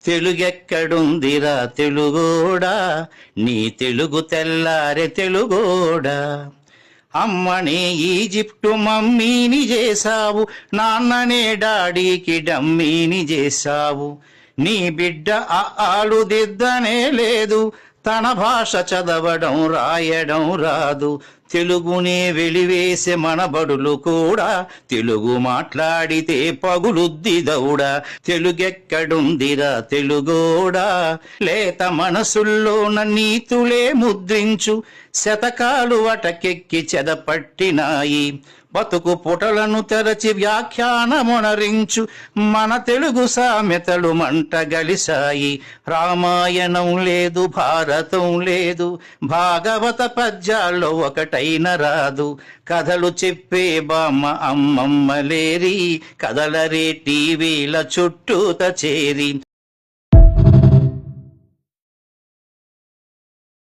తెలుగెక్కడుందిరా తెలుగోడా, నీ తెలుగు తెల్లారె తెలుగోడా. అమ్మనే ఈజిప్టు మమ్మీని చేశావు, నాన్ననే డాడీకి డమ్మీని చేశావు. నీ బిడ్డ ఆలు దిద్దనే లేదు, తన భాష చదవడం రాయడం రాదు. తెలుగునే వెలివేసే మన బడులు కూడా తెలుగు మాట్లాడితే పగులుద్ది దౌడా. తెలుగెక్కడుందిరా తెలుగోడా, లేత మనసుల్లోన నీతులే ముద్రించు, శతకాలు వటకెక్కి చెదపట్టినాయి. బతుకు పుటలను తెరచి వ్యాఖ్యానమునరించు, మన తెలుగు సామెతలు మంట గలిసాయి. రామాయణం లేదు, భారతం లేదు, భాగవత పద్యాల్లో ఒకటైన రాదు. కథలు చెప్పే బామ్మ అమ్మమ్మ లేరి, కథలరే టీవీల చుట్టూత చేరి.